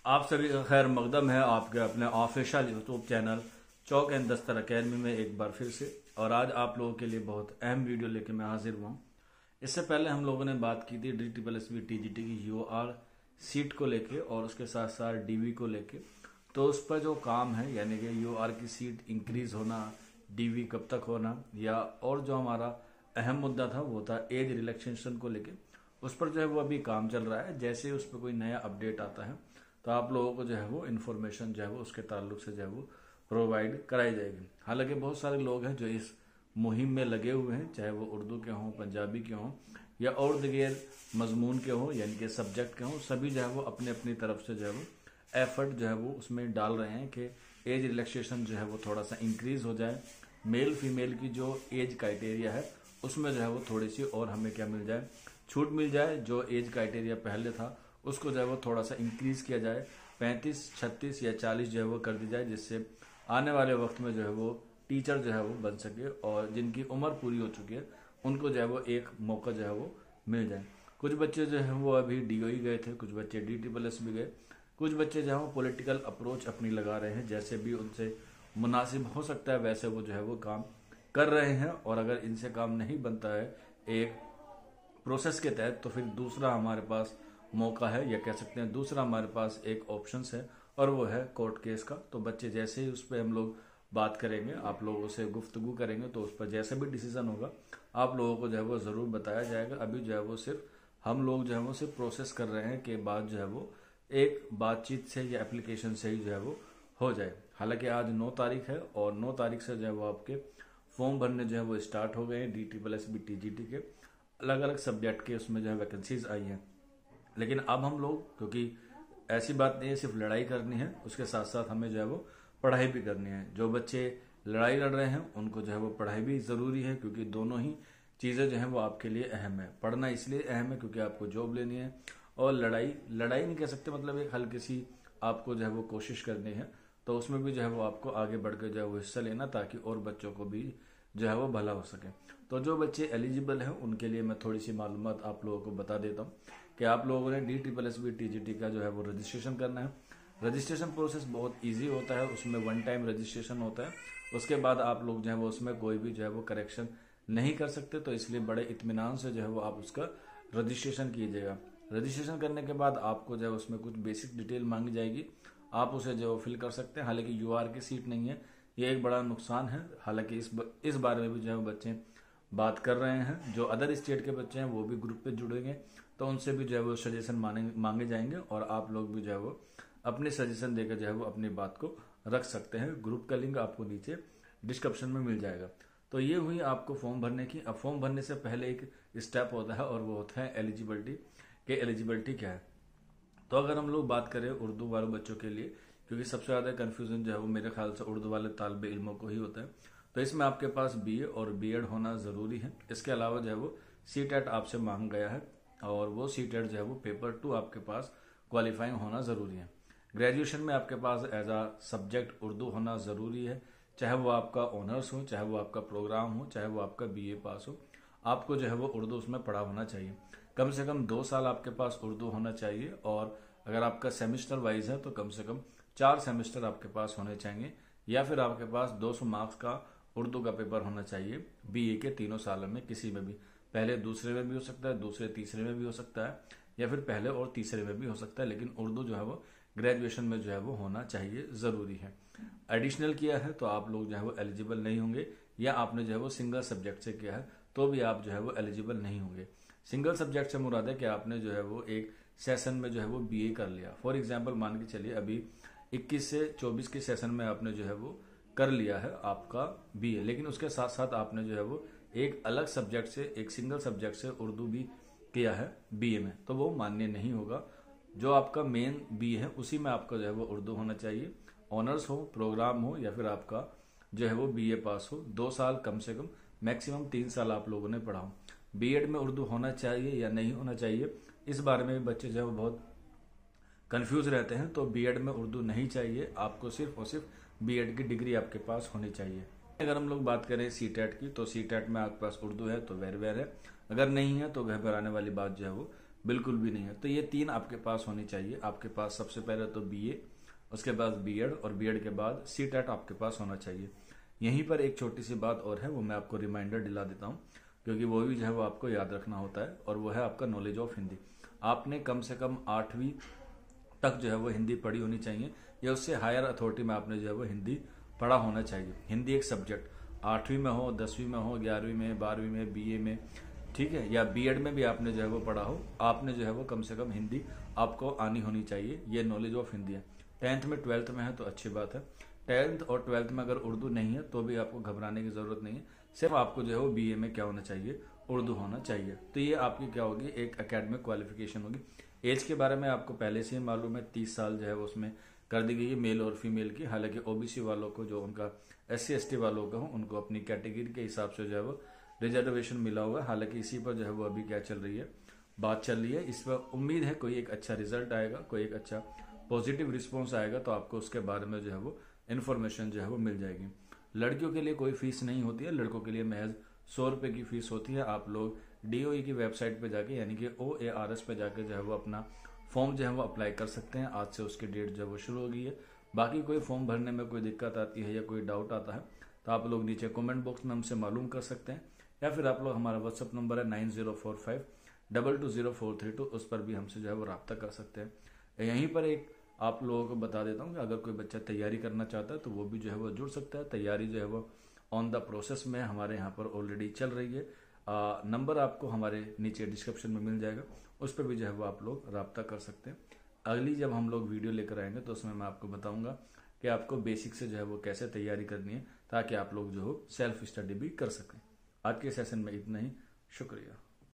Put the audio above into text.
आप सभी का खैर मकदम है आपके अपने ऑफिशियल यूट्यूब चैनल चौक एंड दस्तर अकेडमी में एक बार फिर से। और आज आप लोगों के लिए बहुत अहम वीडियो लेके मैं हाजिर हुआ हूँ। इससे पहले हम लोगों ने बात की थी DSSB TGT की UR सीट को लेके और उसके साथ साथ DV को लेके। तो उस पर जो काम है यानी कि UR की सीट इंक्रीज होना, DV कब तक होना, या और जो हमारा अहम मुद्दा था वो था एज रिलैक्सेशन को लेके। उस पर जो है वो अभी काम चल रहा है। जैसे उस पर कोई नया अपडेट आता है तो आप लोगों को जो है वो इन्फॉर्मेशन जो है वो उसके ताल्लुक से जो है वो प्रोवाइड कराई जाएगी। हालांकि बहुत सारे लोग हैं जो इस मुहिम में लगे हुए हैं, चाहे वो उर्दू के हों, पंजाबी के हों या और दिगेर मजमून के हों यानी कि सब्जेक्ट के हों, सभी जो है वो अपने अपनी तरफ से जो है वो एफर्ट जो है वो उसमें डाल रहे हैं कि एज रिलैक्सेशन जो है वो थोड़ा सा इंक्रीज हो जाए। मेल फीमेल की जो एज क्राइटेरिया है उसमें जो है वो थोड़ी सी और हमें क्या मिल जाए, छूट मिल जाए। जो एज क्राइटेरिया पहले था उसको जो है वो थोड़ा सा इंक्रीज किया जाए, 35, 36 या 40 जो है वो कर दी जाए, जिससे आने वाले वक्त में जो है वो टीचर जो है वो बन सके और जिनकी उम्र पूरी हो चुकी है उनको जो है वो एक मौका जो है वो मिल जाए। कुछ बच्चे जो है वो अभी DOE गए थे, कुछ बच्चे DSSB भी गए, कुछ बच्चे जो है वो पॉलिटिकल अप्रोच अपनी लगा रहे हैं। जैसे भी उनसे मुनासिब हो सकता है वैसे वो जो है वो काम कर रहे हैं। और अगर इनसे काम नहीं बनता है एक प्रोसेस के तहत तो फिर दूसरा हमारे पास मौका है, या कह सकते हैं दूसरा हमारे पास एक ऑप्शंस है और वो है कोर्ट केस का। तो बच्चे जैसे ही उस पर हम लोग बात करेंगे, आप लोगों से गुफ्तगू करेंगे, तो उस पर जैसे भी डिसीजन होगा आप लोगों को जो है वो ज़रूर बताया जाएगा। अभी जो है वो सिर्फ हम लोग जो है वो सिर्फ प्रोसेस कर रहे हैं कि बात जो है वो एक बातचीत से या एप्लीकेशन से ही जो है वो हो जाए। हालांकि आज 9 तारीख है और 9 तारीख से जो है वो आपके फॉर्म भरने जो है वो स्टार्ट हो गए हैं। DSSB TGT के अलग अलग सब्जेक्ट के उसमें जो है वैकेंसीज आई हैं। लेकिन अब हम लोग, क्योंकि ऐसी बात नहीं है सिर्फ लड़ाई करनी है, उसके साथ साथ हमें जो है वो पढ़ाई भी करनी है। जो बच्चे लड़ाई लड़ रहे हैं उनको जो है वो पढ़ाई भी ज़रूरी है, क्योंकि दोनों ही चीज़ें जो हैं वो आपके लिए अहम है। पढ़ना इसलिए अहम है क्योंकि आपको जॉब लेनी है, और लड़ाई नहीं कह सकते, मतलब एक हल्की सी आपको जो है वो कोशिश करनी है। तो उसमें भी जो है वो आपको आगे बढ़ कर जो है वो हिस्सा लेना, ताकि और बच्चों को भी जो है वो भला हो सके। तो जो बच्चे एलिजिबल हैं उनके लिए मैं थोड़ी सी मालूमात आप लोगों को बता देता हूँ कि आप लोगों ने DSSB TGT का जो है वो रजिस्ट्रेशन करना है। रजिस्ट्रेशन प्रोसेस बहुत इजी होता है, उसमें 1 टाइम रजिस्ट्रेशन होता है। उसके बाद आप लोग जो है वो उसमें कोई भी जो है वो करेक्शन नहीं कर सकते, तो इसलिए बड़े इत्मीनान से जो है वो आप उसका रजिस्ट्रेशन कीजिएगा। रजिस्ट्रेशन करने के बाद आपको जो है उसमें कुछ बेसिक डिटेल मांगी जाएगी, आप उसे जो फिल कर सकते हैं। हालांकि UR की सीट नहीं है, ये एक बड़ा नुकसान है। हालांकि इस बारे में भी जो है बच्चे बात कर रहे हैं। जो अदर स्टेट के बच्चे हैं वो भी ग्रुप पे जुड़ेंगे, तो उनसे भी जो है वो सजेशन मांगे जाएंगे और आप लोग भी जो है वो अपने सजेशन देकर जो है वो अपनी बात को रख सकते हैं। ग्रुप का लिंक आपको नीचे डिस्क्रिप्शन में मिल जाएगा। तो ये हुई आपको फॉर्म भरने की। अब फॉर्म भरने से पहले एक स्टेप होता है और वो होता है एलिजिबिलिटी, कि एलिजिबिलिटी क्या है। तो अगर हम लोग बात करें उर्दू वाले बच्चों के लिए, क्योंकि सबसे ज़्यादा कन्फ्यूजन जो है वो मेरे ख्याल से उर्दू वाले तालिब इल्मों को ही होता है, तो इसमें आपके पास BA और B.Ed होना ज़रूरी है। इसके अलावा जो है वो CTET आपसे मांग गया है, और वो CTET जो है वो पेपर 2 आपके पास क्वालिफाइंग होना ज़रूरी है। ग्रेजुएशन में आपके पास एज आ सब्जेक्ट उर्दू होना ज़रूरी है, चाहे वो आपका ऑनर्स हो, चाहे वो आपका प्रोग्राम हो, चाहे वो आपका BA पास हो, आपको जो है वो उर्दू उसमें पढ़ा होना चाहिए। कम से कम 2 साल आपके पास उर्दू होना चाहिए, और अगर आपका सेमिस्टर वाइज है तो कम से कम 4 सेमिस्टर आपके पास होने चाहिए, या फिर आपके पास 200 मार्क्स का उर्दू का पेपर होना चाहिए BA के 3 सालों में, किसी में भी। पहले दूसरे में भी हो सकता है, दूसरे तीसरे में भी हो सकता है, या फिर पहले और तीसरे में भी हो सकता है, लेकिन उर्दू जो है वो ग्रेजुएशन में जो है वो होना चाहिए, ज़रूरी है। एडिशनल किया है तो आप लोग जो है वो एलिजिबल नहीं होंगे, या आपने जो है वो सिंगल सब्जेक्ट से किया है तो भी आप जो है वो एलिजिबल नहीं होंगे। सिंगल सब्जेक्ट से मुराद है कि आपने जो है वो एक सेशन में जो है वो BA कर लिया। फॉर एग्जाम्पल मान के चलिए अभी 21 से 24 के सेशन में आपने जो है वो कर लिया है आपका BA, लेकिन उसके साथ साथ आपने जो है वो एक अलग सब्जेक्ट से, एक सिंगल सब्जेक्ट से उर्दू भी किया है BA में, तो वो मान्य नहीं होगा। जो आपका मेन BA है उसी में आपका जो है वो उर्दू होना चाहिए, ऑनर्स हो, प्रोग्राम हो, या फिर आपका जो है वो BA पास हो। 2 साल कम से कम, मैक्सिमम 3 साल आप लोगों ने पढ़ा हो। B.Ed में उर्दू होना चाहिए या नहीं होना चाहिए, इस बारे में भी बच्चे जो है वो बहुत कंफ्यूज रहते हैं। तो B.Ed में उर्दू नहीं चाहिए, आपको सिर्फ और सिर्फ B.Ed की डिग्री आपके पास होनी चाहिए। अगर हम लोग बात करें CTET की, तो CTET में आपके पास उर्दू है तो वेर है, अगर नहीं है तो घबराने वाली बात जो है वो बिल्कुल भी नहीं है। तो ये 3 आपके पास होनी चाहिए। आपके पास सबसे पहले तो बीए, उसके बाद बीएड और बीएड के बाद सीटेट आपके पास होना चाहिए। यहीं पर एक छोटी सी बात और है, वो मैं आपको रिमाइंडर दिला देता हूँ, क्योंकि वो भी जो है वो आपको याद रखना होता है, और वो है आपका नॉलेज ऑफ हिंदी। आपने कम से कम 8वीं तक जो है वो हिंदी पढ़ी होनी चाहिए, या उससे हायर अथॉरिटी में आपने जो है वो हिंदी पढ़ा होना चाहिए। हिंदी एक सब्जेक्ट 8वीं में हो, 10वीं में हो, 11वीं में, 12वीं में, बीए में, ठीक है, या बीएड में भी आपने जो है वो पढ़ा हो, आपने जो है वो कम से कम हिंदी आपको आनी होनी चाहिए। ये नॉलेज ऑफ हिंदी है। 10th में 12th में है तो अच्छी बात है। 10th और 12th में अगर उर्दू नहीं है तो भी आपको घबराने की जरूरत नहीं है। सिर्फ आपको जो है वो बीए में क्या होना चाहिए, उर्दू होना चाहिए। तो ये आपकी क्या होगी, एक एकेडमिक क्वालिफिकेशन होगी। एज के बारे में आपको पहले से ही मालूम है, 30 साल जो है वो उसमें कर दी गई है मेल और फीमेल की। हालांकि ओबीसी वालों को, जो उनका SC ST वालों का हो, उनको अपनी कैटेगरी के हिसाब से जो है वो रिजर्वेशन मिला हुआ है। हालांकि इसी पर जो है वो अभी क्या चल रही है, बात चल रही है। इस पर उम्मीद है कोई एक अच्छा रिजल्ट आएगा, कोई एक अच्छा पॉजिटिव रिस्पॉन्स आएगा, तो आपको उसके बारे में जो है वो इन्फॉर्मेशन जो है वो मिल जाएगी। लड़कियों के लिए कोई फीस नहीं होती है, लड़कों के लिए महज 100 रुपए की फीस होती है। आप लोग DOE की वेबसाइट पे जाके, यानी कि OARS पे जाके जो है वो अपना फॉर्म जो है वो अप्लाई कर सकते हैं। आज से उसकी डेट जो है वो शुरू हो गई है। बाकी कोई फॉर्म भरने में कोई दिक्कत आती है या कोई डाउट आता है तो आप लोग नीचे कमेंट बॉक्स में हमसे मालूम कर सकते हैं, या फिर आप लोग, हमारा व्हाट्सअप नंबर है 9045220432, उस पर भी हमसे जो है वो रब्ता कर सकते हैं। यहीं पर एक आप लोगों को बता देता हूँ कि अगर कोई बच्चा तैयारी करना चाहता है तो वो भी जो है वो जुड़ सकता है। तैयारी जो है वो ऑन द प्रोसेस में हमारे यहाँ पर ऑलरेडी चल रही है। नंबर आपको हमारे नीचे डिस्क्रिप्शन में मिल जाएगा, उस पर भी जो है वो आप लोग रब्ता कर सकते हैं। अगली जब हम लोग वीडियो लेकर आएंगे तो उसमें मैं आपको बताऊंगा कि आपको बेसिक से जो है वो कैसे तैयारी करनी है, ताकि आप लोग जो हो सेल्फ स्टडी भी कर सकें। आज के सेशन में इतना ही, शुक्रिया।